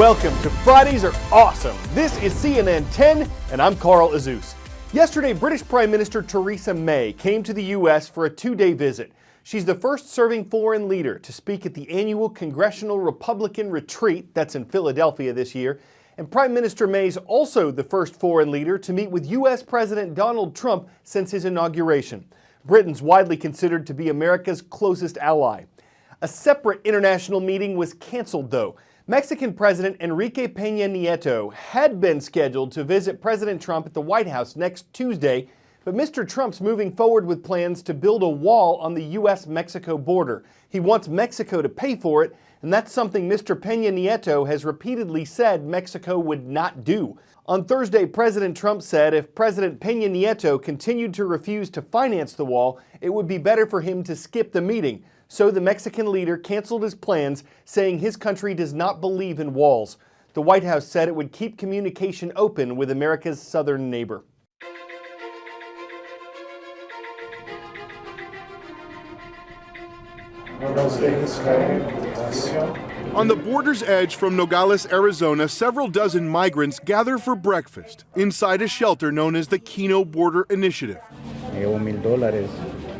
Welcome to Fridays Are Awesome. This is CNN 10, and I'm Carl Azus. Yesterday, British Prime Minister Theresa May came to the U.S. for a two-day visit. She's the first serving foreign leader to speak at the annual Congressional Republican Retreat that's in Philadelphia this year. And Prime Minister May's also the first foreign leader to meet with U.S. President Donald Trump since his inauguration. Britain's widely considered to be America's closest ally. A separate international meeting was canceled, though. Mexican President Enrique Peña Nieto had been scheduled to visit President Trump at the White House next Tuesday, but Mr. Trump's moving forward with plans to build a wall on the U.S.-Mexico border. He wants Mexico to pay for it, and that's something Mr. Peña Nieto has repeatedly said Mexico would not do. On Thursday, President Trump said if President Peña Nieto continued to refuse to finance the wall, it would be better for him to skip the meeting. So the Mexican leader canceled his plans, saying his country does not believe in walls. The White House said it would keep communication open with America's southern neighbor. On the border's edge from Nogales, Arizona, several dozen migrants gather for breakfast inside a shelter known as the Kino Border Initiative.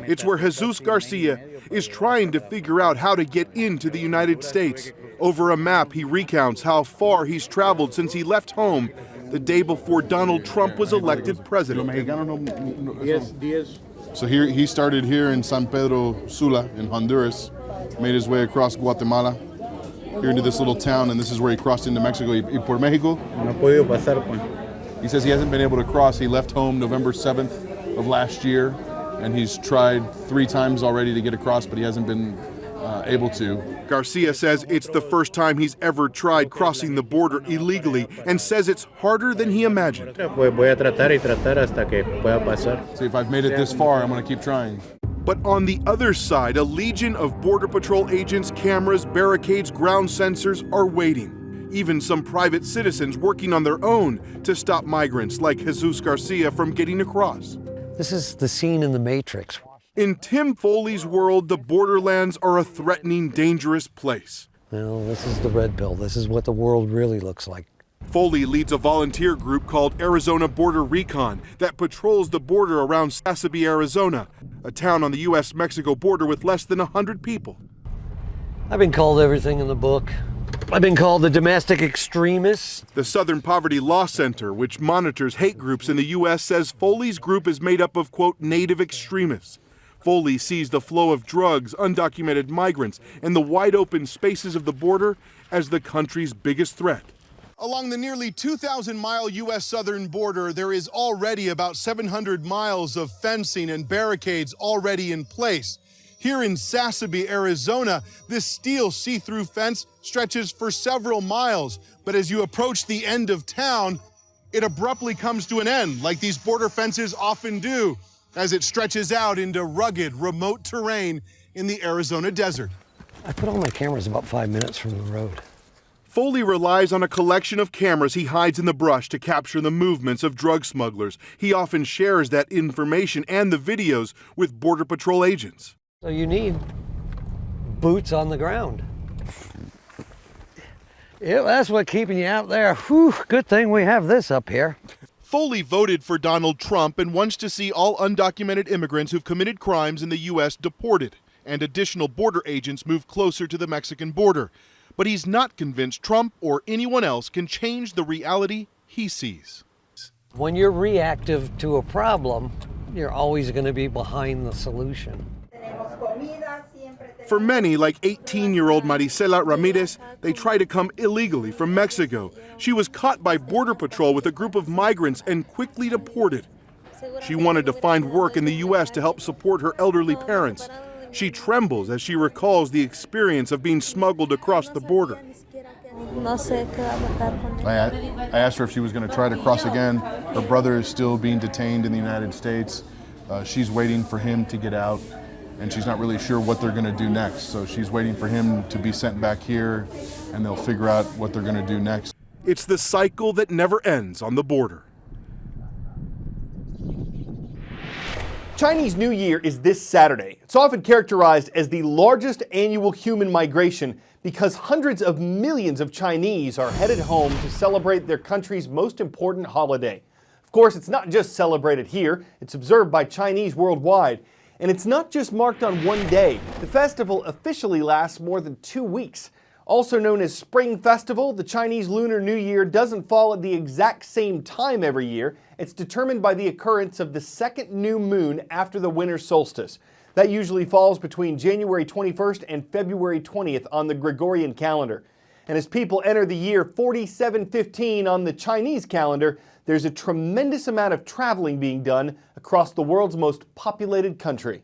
It's where Jesus Garcia is trying to figure out how to get into the United States. Over a map, he recounts how far he's traveled since he left home the day before Donald Trump was elected president. So he started here in San Pedro Sula in Honduras, made his way across Guatemala, here into this little town, and this is where he crossed into Mexico. Y por Mexico? He says he hasn't been able to cross. He left home November 7th of last year, and he's tried 3 times already to get across, but he hasn't been able to. Garcia says it's the first time he's ever tried crossing the border illegally and says it's harder than he imagined. See, if I've made it this far, I'm going to keep trying. But on the other side, a legion of Border Patrol agents, cameras, barricades, ground sensors are waiting. Even some private citizens working on their own to stop migrants like Jesus Garcia from getting across. This is the scene in The Matrix. In Tim Foley's world, the borderlands are a threatening, dangerous place. Well, this is the red pill. This is what the world really looks like. Foley leads a volunteer group called Arizona Border Recon that patrols the border around Sasabe, Arizona, a town on the U.S.-Mexico border with less than 100 people. I've been called everything in the book. I've been called the domestic extremist. The Southern Poverty Law Center, which monitors hate groups in the U.S., says Foley's group is made up of, quote, native extremists. Foley sees the flow of drugs, undocumented migrants, and the wide-open spaces of the border as the country's biggest threat. Along the nearly 2,000-mile U.S. southern border, there is already about 700 miles of fencing and barricades already in place. Here in Sasabe, Arizona, this steel see-through fence stretches for several miles, but as you approach the end of town, it abruptly comes to an end, like these border fences often do, as it stretches out into rugged, remote terrain in the Arizona desert. I put all my cameras about 5 minutes from the road. Foley relies on a collection of cameras he hides in the brush to capture the movements of drug smugglers. He often shares that information and the videos with Border Patrol agents. So you need boots on the ground. Yeah, that's what's keeping you out there. Whew, good thing we have this up here. Foley voted for Donald Trump and wants to see all undocumented immigrants who've committed crimes in the U.S. deported and additional border agents move closer to the Mexican border. But he's not convinced Trump or anyone else can change the reality he sees. When you're reactive to a problem, you're always going to be behind the solution. For many, like 18-year-old Marisela Ramirez, they try to come illegally from Mexico. She was caught by Border Patrol with a group of migrants and quickly deported. She wanted to find work in the U.S. to help support her elderly parents. She trembles as she recalls the experience of being smuggled across the border. I asked her if she was going to try to cross again. Her brother is still being detained in the United States. She's waiting for him to get out, and she's not really sure what they're going to do next. So she's waiting for him to be sent back here, and they'll figure out what they're going to do next. It's the cycle that never ends on the border. Chinese New Year is this Saturday. It's often characterized as the largest annual human migration because hundreds of millions of Chinese are headed home to celebrate their country's most important holiday. Of course, it's not just celebrated here, it's observed by Chinese worldwide. And it's not just marked on one day. The festival officially lasts more than 2 weeks. Also known as Spring Festival, the Chinese Lunar New Year doesn't fall at the exact same time every year. It's determined by the occurrence of the second new moon after the winter solstice. That usually falls between January 21st and February 20th on the Gregorian calendar. And as people enter the year 4715 on the Chinese calendar, there's a tremendous amount of traveling being done across the world's most populated country.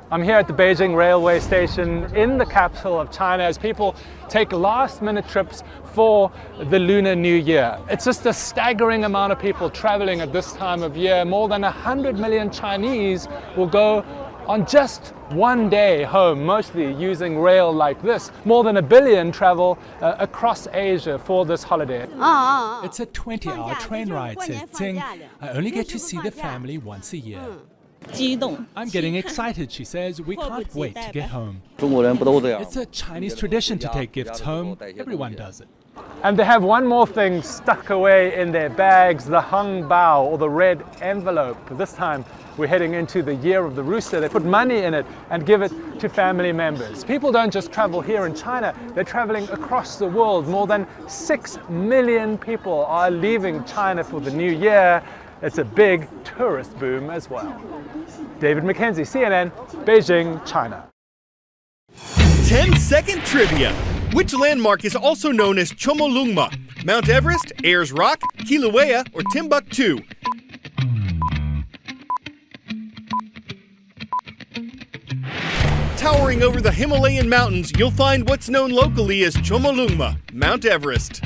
I'm here at the Beijing railway station in the capital of China as people take last-minute trips for the Lunar New Year. It's just a staggering amount of people traveling at this time of year. More than 100 million Chinese will go on just one day home, mostly using rail like this. More than 1 billion travel across Asia for this holiday. It's a 20-hour train ride, says Ting. I only get to see the family once a year. I'm getting excited, she says. We can't wait to get home. It's a Chinese tradition to take gifts home. Everyone does it. And they have one more thing stuck away in their bags, the hung bao, or the red envelope. This time we're heading into the Year of the Rooster. They put money in it and give it to family members. People don't just travel here in China, they're traveling across the world. More than 6 million people are leaving China for the new year. It's a big tourist boom as well. David Mackenzie, CNN, Beijing, China. 10-second trivia. Which landmark is also known as Chomolungma? Mount Everest, Ayers Rock, Kilauea, or Timbuktu? Towering over the Himalayan mountains, you'll find what's known locally as Chomolungma, Mount Everest.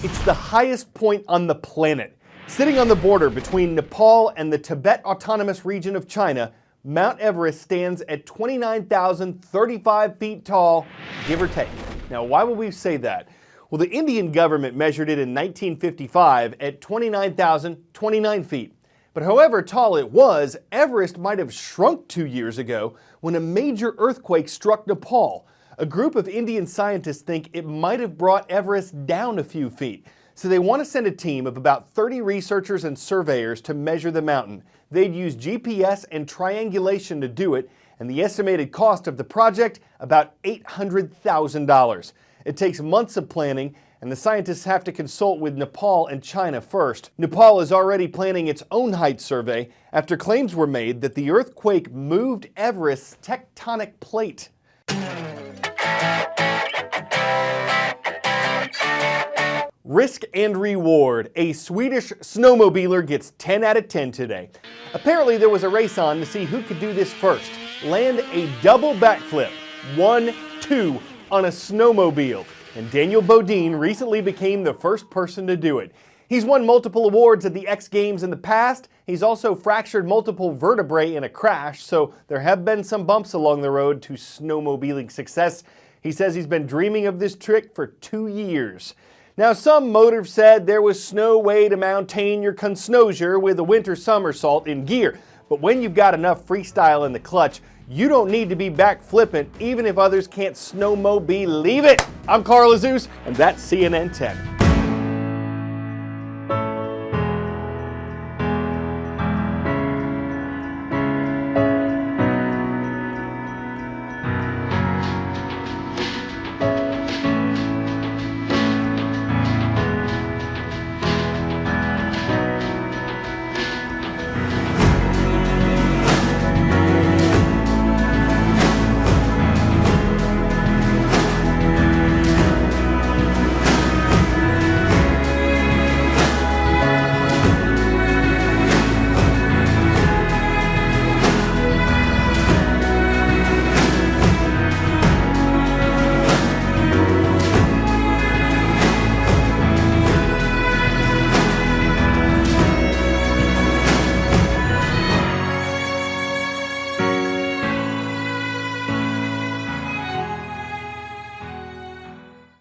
It's the highest point on the planet. Sitting on the border between Nepal and the Tibet Autonomous Region of China, Mount Everest stands at 29,035 feet tall, give or take. Now, why would we say that? Well, the Indian government measured it in 1955 at 29,029 feet. But however tall it was, Everest might have shrunk 2 years ago when a major earthquake struck Nepal. A group of Indian scientists think it might have brought Everest down a few feet. So they want to send a team of about 30 researchers and surveyors to measure the mountain. They'd use GPS and triangulation to do it, and the estimated cost of the project, about $800,000. It takes months of planning, and the scientists have to consult with Nepal and China first. Nepal is already planning its own height survey after claims were made that the earthquake moved Everest's tectonic plate. Risk and reward. A Swedish snowmobiler gets 10 out of 10 today. Apparently there was a race on to see who could do this first. Land a double backflip, 1-2, on a snowmobile. And Daniel Bodine recently became the first person to do it. He's won multiple awards at the X Games in the past. He's also fractured multiple vertebrae in a crash, so there have been some bumps along the road to snowmobiling success. He says he's been dreaming of this trick for 2 years. Now, some motive said there was no way to maintain your consnosure with a winter somersault in gear. But when you've got enough freestyle in the clutch, you don't need to be back flippant, even if others can't snowmobile. Leave it! I'm Carl Azus, and that's CNN 10.